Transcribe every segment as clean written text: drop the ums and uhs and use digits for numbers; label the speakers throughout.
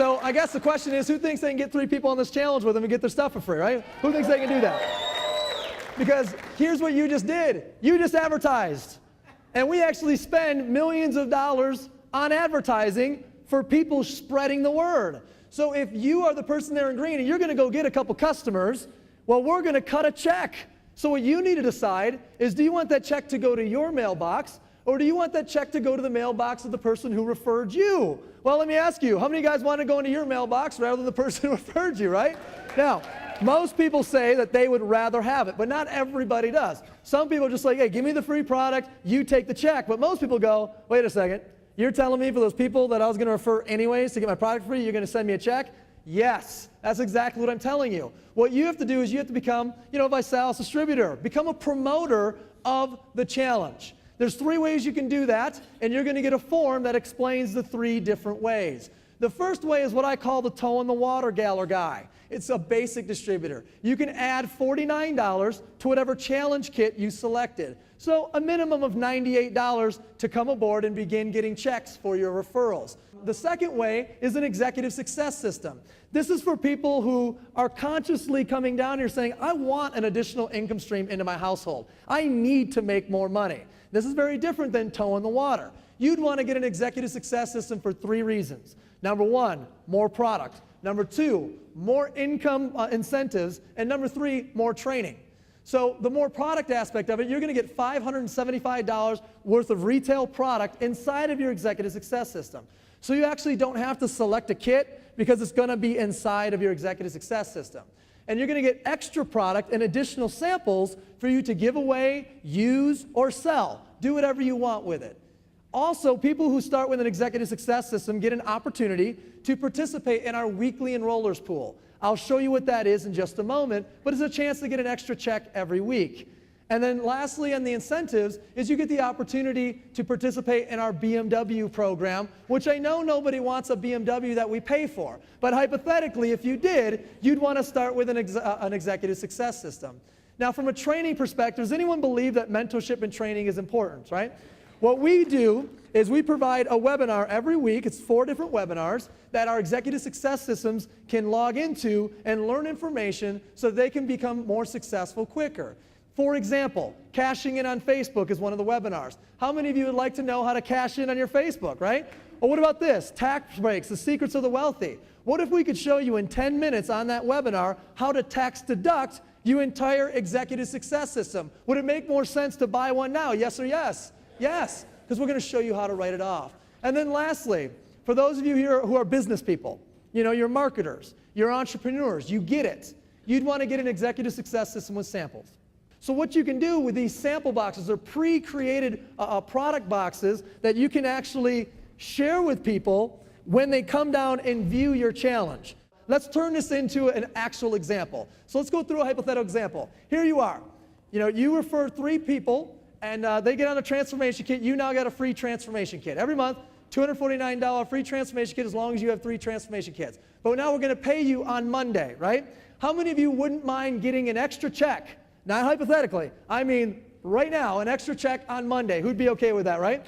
Speaker 1: So I guess the question is, who thinks they can get 3 people on this challenge with them and get their stuff for free, right? Who thinks they can do that? Because here's what you just did. You just advertised. And we actually spend millions of dollars on advertising for people spreading the word. So if you are the person there in green and you're going to go get a couple customers, well, we're going to cut a check. So what you need to decide is, do you want that check to go to your mailbox, or do you want that check to go to the mailbox of the person who referred you? Well, let me ask you, how many of you guys want to go into your mailbox rather than the person who referred you, right? Now, most people say that they would rather have it, but not everybody does. Some people are just like, hey, give me the free product, you take the check. But most people go, wait a second, you're telling me for those people that I was going to refer anyways to get my product free, you're going to send me a check? Yes, that's exactly what I'm telling you. What you have to do is you have to become, a Visalis distributor. Become a promoter of the challenge. There's 3 ways you can do that, and you're going to get a form that explains the 3 different ways. The first way is what I call the toe in the water gal or guy. It's a basic distributor. You can add $49 to whatever challenge kit you selected. So a minimum of $98 to come aboard and begin getting checks for your referrals. The second way is an executive success system. This is for people who are consciously coming down here saying, I want an additional income stream into my household. I need to make more money. This is very different than toe in the water. You'd want to get an executive success system for 3 reasons. Number 1, more product. Number 2, more income incentives. And number 3, more training. So the more product aspect of it, you're going to get $575 worth of retail product inside of your executive success system. So you actually don't have to select a kit because it's going to be inside of your executive success system. And you're going to get extra product and additional samples for you to give away, use, or sell. Do whatever you want with it. Also, people who start with an executive success system get an opportunity to participate in our weekly enrollers pool. I'll show you what that is in just a moment, but it's a chance to get an extra check every week. And then lastly, on the incentives, is you get the opportunity to participate in our BMW program, which I know nobody wants a BMW that we pay for. But hypothetically, if you did, you'd want to start with an executive success system. Now, from a training perspective, does anyone believe that mentorship and training is important, right? What we do is we provide a webinar every week. It's 4 different webinars that our executive success systems can log into and learn information so they can become more successful quicker. For example, cashing in on Facebook is one of the webinars. How many of you would like to know how to cash in on your Facebook, right? Or what about this? Tax breaks, the secrets of the wealthy. What if we could show you in 10 minutes on that webinar how to tax deduct your entire executive success system? Would it make more sense to buy one now? Yes or yes? Yes, because we're going to show you how to write it off. And then lastly, for those of you here who are business people, you're marketers, you're entrepreneurs, you get it. You'd want to get an executive success system with samples. So what you can do with these sample boxes are pre-created product boxes that you can actually share with people when they come down and view your challenge. Let's turn this into an actual example. So let's go through a hypothetical example. Here you are. You refer 3 people, and they get on a transformation kit. You now got a free transformation kit. Every month, $249 free transformation kit as long as you have 3 transformation kits. But now we're going to pay you on Monday, right? How many of you wouldn't mind getting an extra check? Not hypothetically. I mean, right now, an extra check on Monday. Who'd be okay with that, right?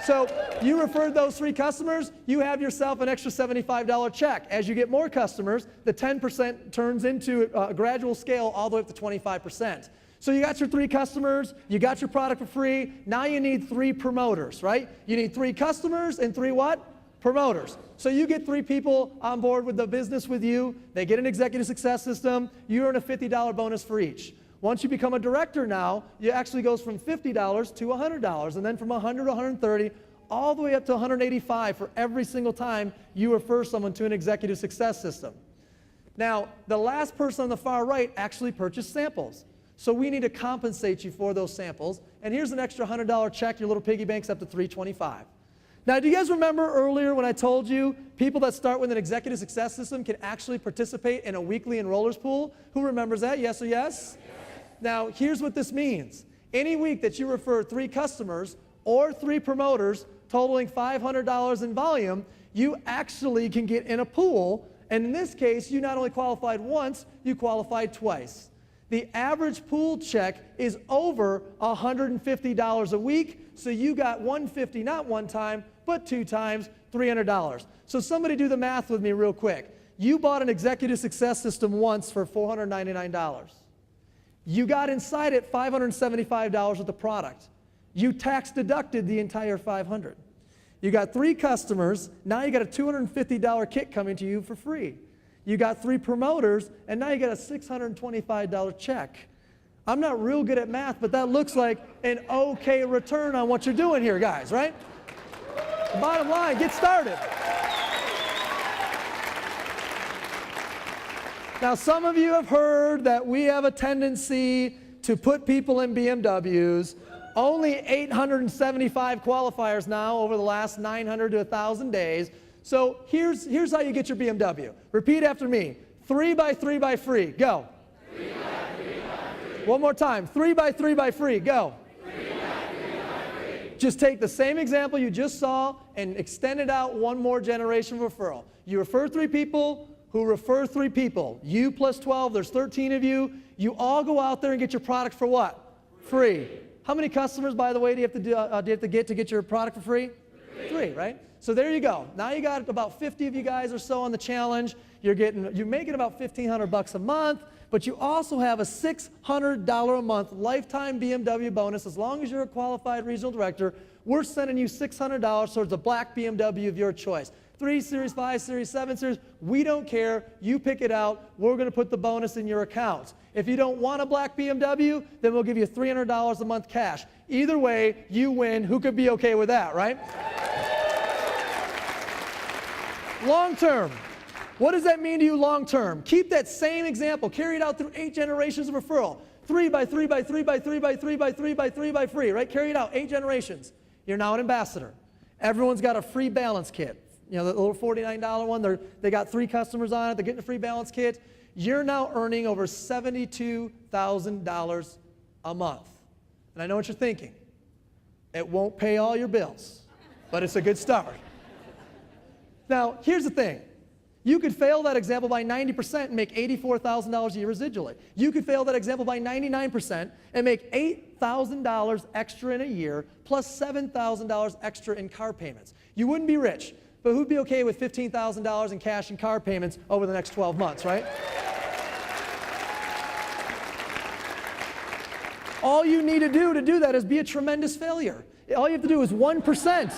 Speaker 1: So you referred those 3 customers, you have yourself an extra $75 check. As you get more customers, the 10% turns into a gradual scale all the way up to 25%. So you got your 3 customers, you got your product for free, now you need 3 promoters, right? You need 3 customers and 3 what? Promoters. So you get 3 people on board with the business with you, they get an executive success system, you earn a $50 bonus for each. Once you become a director now, it actually goes from $50 to $100, and then from $100 to $130, all the way up to $185 for every single time you refer someone to an executive success system. Now, the last person on the far right actually purchased samples. So we need to compensate you for those samples. And here's an extra $100 check, your little piggy bank's up to $325. Now, do you guys remember earlier when I told you people that start with an executive success system can actually participate in a weekly enrollers pool? Who remembers that? Yes or yes? Now, here's what this means. Any week that you refer 3 customers or 3 promoters totaling $500 in volume, you actually can get in a pool. And in this case, you not only qualified once, you qualified twice. The average pool check is over $150 a week, so you got $150 not one time, but 2 times, $300. So somebody do the math with me real quick. You bought an executive success system once for $499. You got inside it $575 of the product. You tax deducted the entire $500. You got 3 customers, now you got a $250 kit coming to you for free. You got 3 promoters, and now you got a $625 check. I'm not real good at math, but that looks like an okay return on what you're doing here, guys, right? Bottom line, get started. Now, some of you have heard that we have a tendency to put people in BMWs. Only 875 qualifiers now over the last 900 to 1,000 days. So here's how you get your BMW. Repeat after me. 3 by 3 by free. Go. 3 by 3 by free. One more time. 3 by 3 by free. Go. 3 by 3 by free. Just take the same example you just saw and extend it out one more generation referral. You refer 3 people who refer 3 people. You plus 12, there's 13 of you. You all go out there and get your product for what? Free. How many customers, by the way, do you have to get your product for free? 3, right? So there you go. Now you got about 50 of you guys or so on the challenge. You're making about $1,500 a month, but you also have a $600 a month lifetime BMW bonus. As long as you're a qualified regional director, we're sending you $600 towards a black BMW of your choice. 3 Series, 5 Series, 7 Series, we don't care. You pick it out. We're going to put the bonus in your account. If you don't want a black BMW, then we'll give you $300 a month cash. Either way, you win. Who could be okay with that, right? Long term. What does that mean to you long term? Keep that same example. Carry it out through 8 generations of referral. 3 by 3 by 3 by 3 by 3 by 3 by 3 by free, right? Carry it out, 8 generations. You're now an ambassador. Everyone's got a free balance kit. You know, the little $49 one, they got 3 customers on it. They're getting a free balance kit. You're now earning over $72,000 a month. And I know what you're thinking. It won't pay all your bills, but it's a good start. Now, here's the thing. You could fail that example by 90% and make $84,000 a year residually. You could fail that example by 99% and make $8,000 extra in a year plus $7,000 extra in car payments. You wouldn't be rich, but who'd be okay with $15,000 in cash and car payments over the next 12 months, right? All you need to do that is be a tremendous failure. All you have to do is 1%.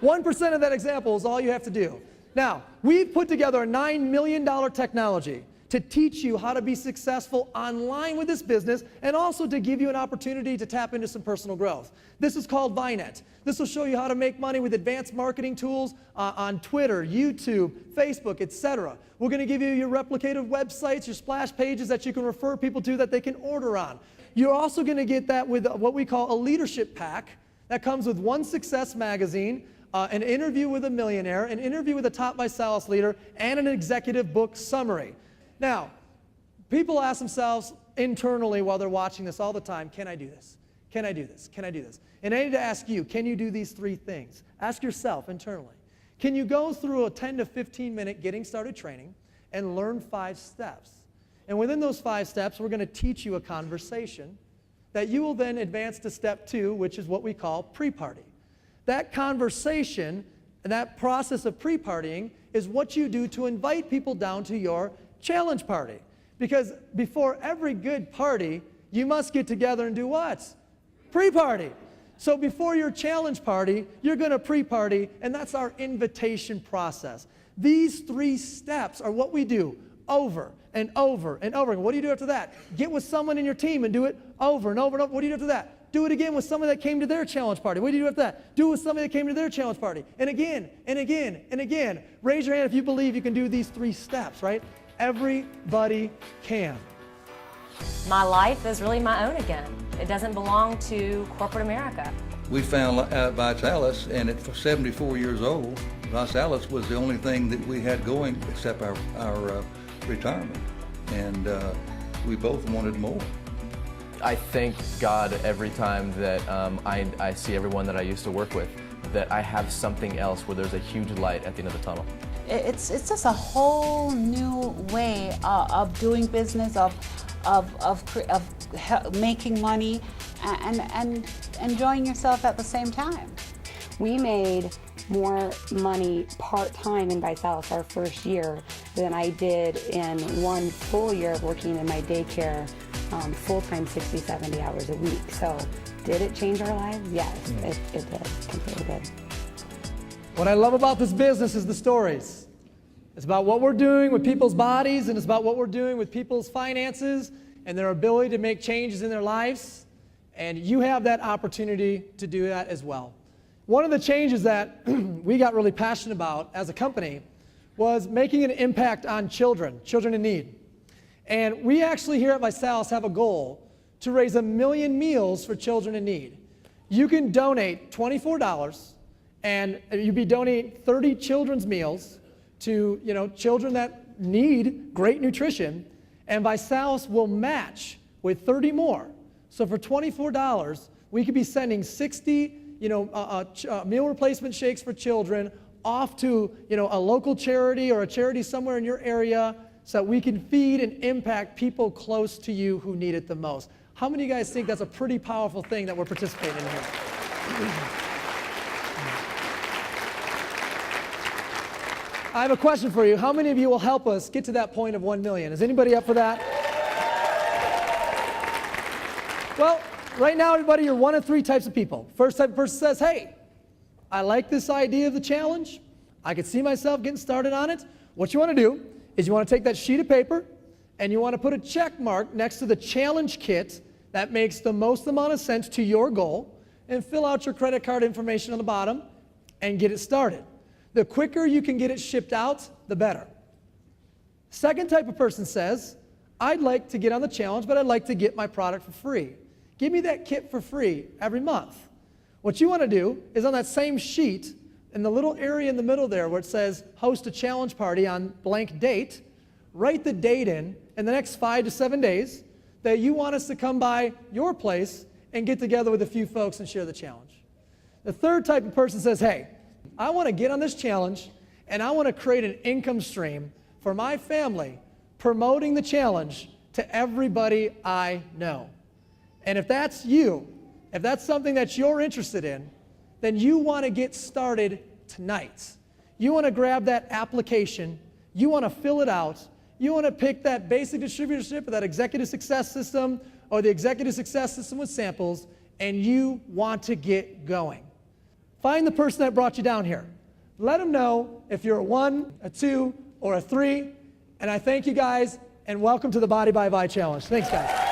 Speaker 1: 1% of that example is all you have to do. Now, we've put together a $9 million technology to teach you how to be successful online with this business and also to give you an opportunity to tap into some personal growth. This is called Vinet. This will show you how to make money with advanced marketing tools on Twitter, YouTube, Facebook, etc. We're going to give you your replicative websites, your splash pages that you can refer people to that they can order on. You're also going to get that with what we call a leadership pack that comes with One Success magazine, an interview with a millionaire, an interview with a top by sales leader, and an executive book summary. Now, people ask themselves internally while they're watching this all the time, can I do this? Can I do this? Can I do this? And I need to ask you, can you do these 3 things? Ask yourself internally. Can you go through a 10 to 15 minute getting started training and learn 5 steps? And within those 5 steps, we're going to teach you a conversation that you will then advance to step 2, which is what we call pre-party. That conversation and that process of pre-partying is what you do to invite people down to your challenge party. Because before every good party, you must get together and do what? Pre-party. So before your challenge party, you're going to pre-party, and that's our invitation process. These 3 steps are what we do over and over and over. And what do you do after that? Get with someone in your team and do it over and over and over. What do you do after that? Do it again with someone that came to their challenge party. What do you do after that? Do it with somebody that came to their challenge party. And again, and again, and again. Raise your hand if you believe you can do these 3 steps, right? Everybody can.
Speaker 2: My life is really my own again. It doesn't belong to corporate America.
Speaker 3: We found Vitalis, and at 74 years old, Vitalis was the only thing that we had going except our retirement. And we both wanted more.
Speaker 4: I thank God every time that I see everyone that I used to work with, that I have something else where there's a huge light at the end of the tunnel.
Speaker 5: It's just a whole new way of doing business, of making money and enjoying yourself at the same time.
Speaker 6: We made more money part-time in ViSalus our first year than I did in 1 full year of working in my daycare full-time 60, 70 hours a week. So did it change our lives? Yes, it did, completely did.
Speaker 1: What I love about this business is the stories. It's about what we're doing with people's bodies, and it's about what we're doing with people's finances and their ability to make changes in their lives. And you have that opportunity to do that as well. One of the changes that we got really passionate about as a company was making an impact on children in need. And we actually here at ViSalus have a goal to raise 1 million meals for children in need. You can donate $24 and you'd be donating 30 children's meals to children that need great nutrition, and ViSalus will match with 30 more. So for $24, we could be sending 60 meal replacement shakes for children off to a local charity or a charity somewhere in your area so that we can feed and impact people close to you who need it the most. How many of you guys think that's a pretty powerful thing that we're participating in here? I have a question for you. How many of you will help us get to that point of 1 million? Is anybody up for that? Well, right now, everybody, you're one of 3 types of people. First type of person says, hey, I like this idea of the challenge. I could see myself getting started on it. What you want to do is you want to take that sheet of paper and you want to put a check mark next to the challenge kit that makes the most amount of sense to your goal, and fill out your credit card information on the bottom and get it started. The quicker you can get it shipped out, the better. Second type of person says, I'd like to get on the challenge, but I'd like to get my product for free. Give me that kit for free every month. What you want to do is on that same sheet, in the little area in the middle there where it says host a challenge party on blank date, write the date in the next 5 to 7 days that you want us to come by your place and get together with a few folks and share the challenge. The third type of person says, hey, I want to get on this challenge and I want to create an income stream for my family promoting the challenge to everybody I know. And if that's you, if that's something that you're interested in, then you want to get started tonight. You want to grab that application, you want to fill it out, you want to pick that basic distributorship or that executive success system or the executive success system with samples, and you want to get going. Find the person that brought you down here. Let them know if you're a 1, a 2, or a 3, and I thank you guys, and welcome to the Body by Vi Challenge. Thanks, guys.